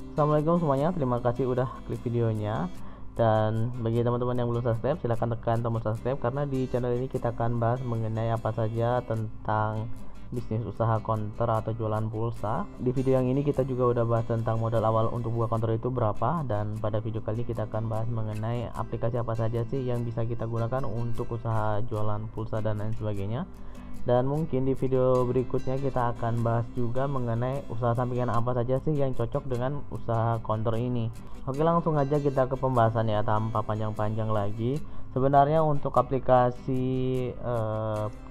Assalamualaikum semuanya, terima kasih udah klik videonya. Dan bagi teman-teman yang belum subscribe, silahkan tekan tombol subscribe karena di channel ini kita akan bahas mengenai apa saja tentang bisnis usaha counter atau jualan pulsa. Di video yang ini kita juga udah bahas tentang modal awal untuk buka counter itu berapa, dan pada video kali ini kita akan bahas mengenai aplikasi apa saja sih yang bisa kita gunakan untuk usaha jualan pulsa dan lain sebagainya. Dan mungkin di video berikutnya kita akan bahas juga mengenai usaha sampingan apa saja sih yang cocok dengan usaha counter ini. Oke, langsung aja kita ke pembahasan ya tanpa panjang-panjang lagi. Sebenarnya untuk aplikasi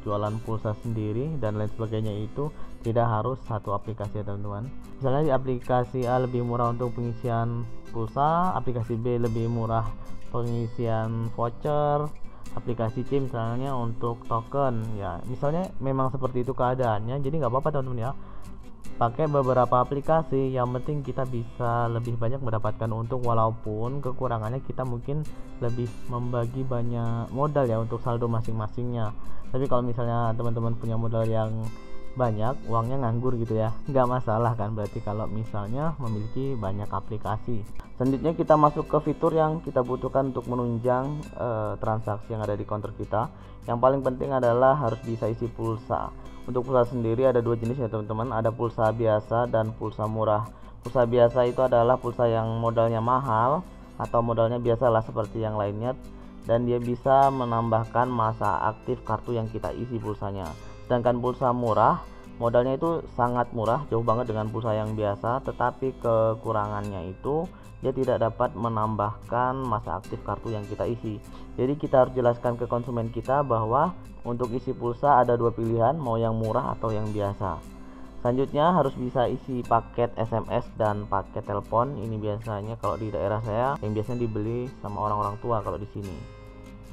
jualan pulsa sendiri dan lain sebagainya itu tidak harus satu aplikasi ya teman-teman. Misalnya di aplikasi A lebih murah untuk pengisian pulsa, aplikasi B lebih murah pengisian voucher, aplikasi C misalnya untuk token ya, misalnya memang seperti itu keadaannya. Jadi nggak apa-apa teman-teman ya, pakai beberapa aplikasi, yang penting kita bisa lebih banyak mendapatkan untung, walaupun kekurangannya kita mungkin lebih membagi banyak modal ya untuk saldo masing-masingnya. Tapi kalau misalnya teman-teman punya modal yang banyak, uangnya nganggur gitu ya, nggak masalah kan, berarti kalau misalnya memiliki banyak aplikasi. Selanjutnya kita masuk ke fitur yang kita butuhkan untuk menunjang transaksi yang ada di counter kita. Yang paling penting adalah harus bisa isi pulsa. Untuk pulsa sendiri ada dua jenis ya teman-teman, ada pulsa biasa dan pulsa murah. Pulsa biasa itu adalah pulsa yang modalnya mahal atau modalnya biasalah seperti yang lainnya, dan dia bisa menambahkan masa aktif kartu yang kita isi pulsanya. Sedangkan pulsa murah, modalnya itu sangat murah, jauh banget dengan pulsa yang biasa, tetapi kekurangannya itu dia tidak dapat menambahkan masa aktif kartu yang kita isi. Jadi kita harus jelaskan ke konsumen kita bahwa untuk isi pulsa ada dua pilihan, mau yang murah atau yang biasa. Selanjutnya harus bisa isi paket SMS dan paket telepon. Ini biasanya kalau di daerah saya yang biasanya dibeli sama orang-orang tua kalau di sini.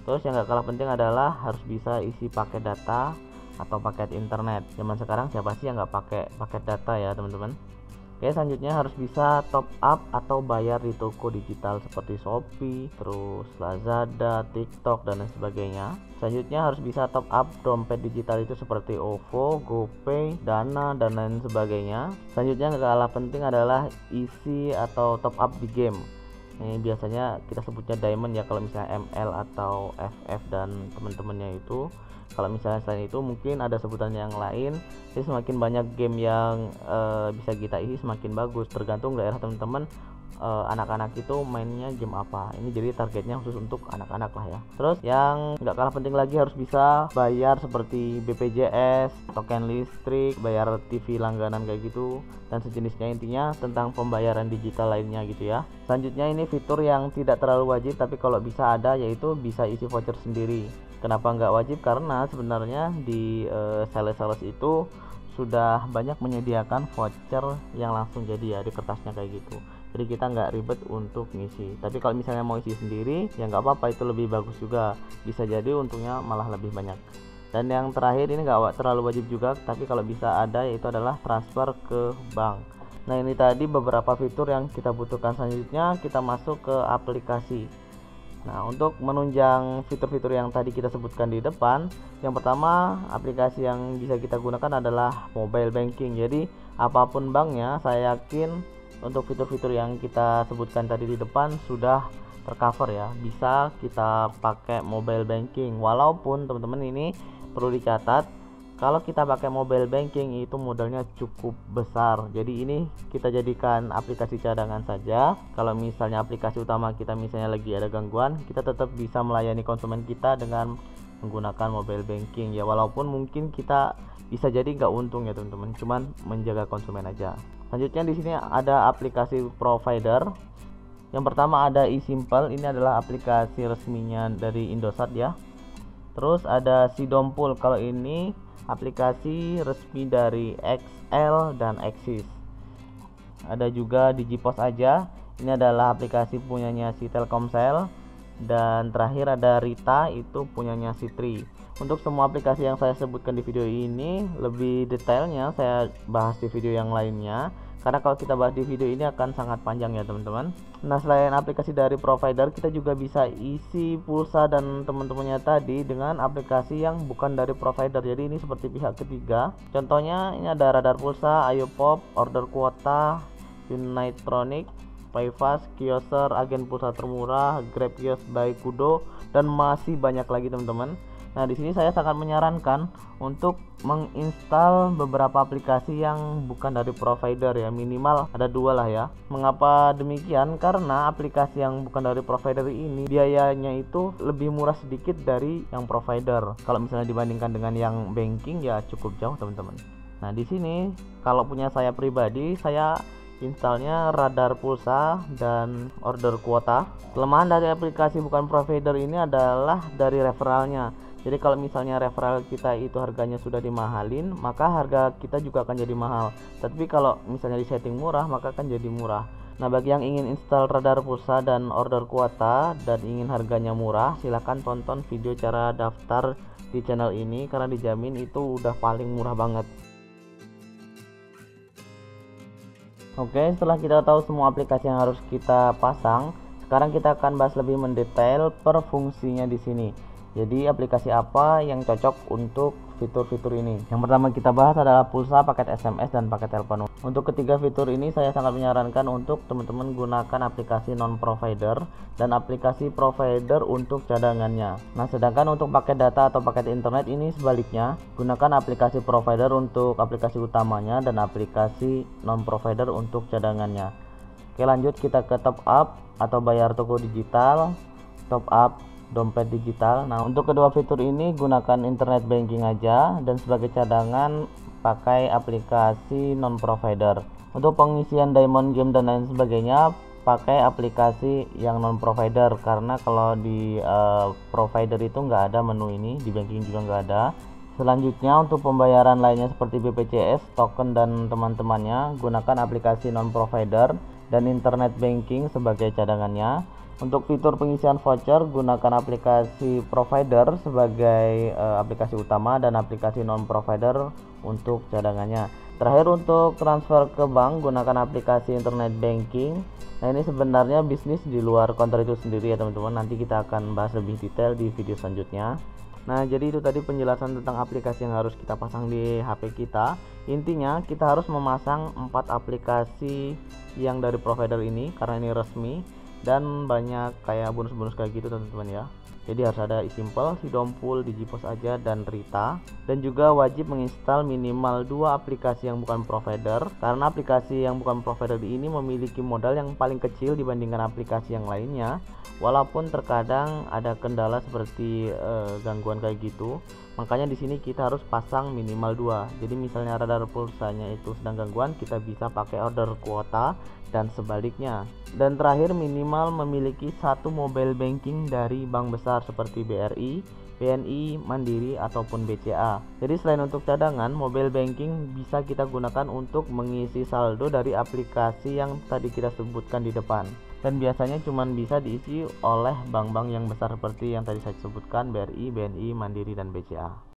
Terus yang gak kalah penting adalah harus bisa isi paket data atau paket internet. Zaman sekarang siapa sih yang nggak pakai paket data ya teman-teman. Oke, selanjutnya harus bisa top up atau bayar di toko digital seperti Shopee, terus Lazada, TikTok dan lain sebagainya. Selanjutnya harus bisa top up dompet digital itu seperti OVO, GoPay, Dana dan lain sebagainya. Selanjutnya nggak kalah penting adalah isi atau top up di game. Ini biasanya kita sebutnya diamond ya kalau misalnya ML atau FF dan teman-temannya itu. Kalau misalnya selain itu mungkin ada sebutan yang lain. Jadi semakin banyak game yang bisa kita isi semakin bagus, tergantung daerah teman-teman. Anak-anak itu mainnya game apa, ini jadi targetnya khusus untuk anak-anak lah ya. Terus yang nggak kalah penting lagi harus bisa bayar seperti BPJS, token listrik, bayar TV langganan kayak gitu dan sejenisnya, intinya tentang pembayaran digital lainnya gitu ya. Selanjutnya ini fitur yang tidak terlalu wajib tapi kalau bisa ada, yaitu bisa isi voucher sendiri. Kenapa nggak wajib? Karena sebenarnya di sales itu sudah banyak menyediakan voucher yang langsung jadi ya di kertasnya kayak gitu. Jadi kita nggak ribet untuk ngisi. Tapi kalau misalnya mau isi sendiri ya nggak apa-apa, itu lebih bagus juga, bisa jadi untungnya malah lebih banyak. Dan yang terakhir ini nggak terlalu wajib juga, tapi kalau bisa ada, yaitu adalah transfer ke bank. Nah ini tadi beberapa fitur yang kita butuhkan. Selanjutnya kita masuk ke aplikasi. Nah untuk menunjang fitur-fitur yang tadi kita sebutkan di depan, yang pertama aplikasi yang bisa kita gunakan adalah mobile banking. Jadi apapun banknya, saya yakin untuk fitur-fitur yang kita sebutkan tadi di depan sudah tercover ya, bisa kita pakai mobile banking. Walaupun teman-teman ini perlu dicatat, kalau kita pakai mobile banking itu modalnya cukup besar. Jadi ini kita jadikan aplikasi cadangan saja. Kalau misalnya aplikasi utama kita misalnya lagi ada gangguan, kita tetap bisa melayani konsumen kita dengan menggunakan mobile banking ya, walaupun mungkin kita bisa jadi nggak untung ya teman-teman, cuman menjaga konsumen aja. Selanjutnya di sini ada aplikasi provider. Yang pertama ada eSimple, ini adalah aplikasi resminya dari Indosat ya. Terus ada Sidompul, kalau ini aplikasi resmi dari XL dan Axis. Ada juga Digipos aja, ini adalah aplikasi punyanya si Telkomsel. Dan terakhir ada Rita, itu punyanya si Tri. Untuk semua aplikasi yang saya sebutkan di video ini, lebih detailnya saya bahas di video yang lainnya, karena kalau kita bahas di video ini akan sangat panjang ya teman-teman. Nah selain aplikasi dari provider, kita juga bisa isi pulsa dan teman-temannya tadi dengan aplikasi yang bukan dari provider. Jadi ini seperti pihak ketiga. Contohnya ini ada Radar Pulsa, Ayo Pop, Order Kuota, Unitronic, Payfast, Kioser, agen pulsa termurah, Grab Kios by Kudo, dan masih banyak lagi teman-teman. Nah, di sini saya sangat menyarankan untuk menginstal beberapa aplikasi yang bukan dari provider ya, minimal ada 2 lah ya. Mengapa demikian? Karena aplikasi yang bukan dari provider ini biayanya itu lebih murah sedikit dari yang provider. Kalau misalnya dibandingkan dengan yang banking ya cukup jauh teman-teman. Nah, di sini kalau punya saya pribadi, saya installnya Radar Pulsa dan Order Kuota. Kelemahan dari aplikasi bukan provider ini adalah dari referralnya. Jadi kalau misalnya referral kita itu harganya sudah dimahalin, maka harga kita juga akan jadi mahal. Tapi kalau misalnya di setting murah, maka akan jadi murah. Nah, bagi yang ingin install Radar Pulsa dan Order Kuota dan ingin harganya murah, silahkan tonton video cara daftar di channel ini karena dijamin itu udah paling murah banget. Oke, setelah kita tahu semua aplikasi yang harus kita pasang, sekarang kita akan bahas lebih mendetail per fungsinya di sini. Jadi aplikasi apa yang cocok untuk fitur-fitur ini? Yang pertama kita bahas adalah pulsa, paket SMS, dan paket telepon. Untuk ketiga fitur ini saya sangat menyarankan untuk teman-teman gunakan aplikasi non-provider dan aplikasi provider untuk cadangannya. Nah, sedangkan untuk paket data atau paket internet ini sebaliknya, gunakan aplikasi provider untuk aplikasi utamanya dan aplikasi non-provider untuk cadangannya. Oke, lanjut kita ke top up atau bayar toko digital, top up dompet digital. Nah, untuk kedua fitur ini gunakan internet banking aja, dan sebagai cadangan pakai aplikasi non provider. Untuk pengisian diamond game dan lain sebagainya pakai aplikasi yang non provider, karena kalau di provider itu nggak ada menu ini, di banking juga nggak ada. Selanjutnya untuk pembayaran lainnya seperti BPJS, token, dan teman-temannya gunakan aplikasi non provider dan internet banking sebagai cadangannya. Untuk fitur pengisian voucher gunakan aplikasi provider sebagai aplikasi utama dan aplikasi non provider untuk cadangannya. Terakhir untuk transfer ke bank gunakan aplikasi internet banking. Nah, ini sebenarnya bisnis di luar konter itu sendiri ya teman-teman. Nanti kita akan bahas lebih detail di video selanjutnya. Nah, jadi itu tadi penjelasan tentang aplikasi yang harus kita pasang di HP kita. Intinya kita harus memasang 4 aplikasi yang dari provider ini karena ini resmi, dan banyak kayak bonus-bonus kayak gitu teman-teman ya. Jadi harus ada eSimple, Sidompul, Digipos Aja, dan Rita. Dan juga wajib menginstal minimal 2 aplikasi yang bukan provider, karena aplikasi yang bukan provider ini memiliki modal yang paling kecil dibandingkan aplikasi yang lainnya. Walaupun terkadang ada kendala seperti gangguan kayak gitu, makanya di sini kita harus pasang minimal 2. Jadi misalnya Radar Pulsanya itu sedang gangguan, kita bisa pakai Order Kuota dan sebaliknya. Dan terakhir minimal memiliki 1 mobile banking dari bank besar seperti BRI, BNI, Mandiri, ataupun BCA. Jadi selain untuk cadangan, mobile banking bisa kita gunakan untuk mengisi saldo dari aplikasi yang tadi kita sebutkan di depan. Dan biasanya cuma bisa diisi oleh bank-bank yang besar seperti yang tadi saya sebutkan, BRI, BNI, Mandiri, dan BCA.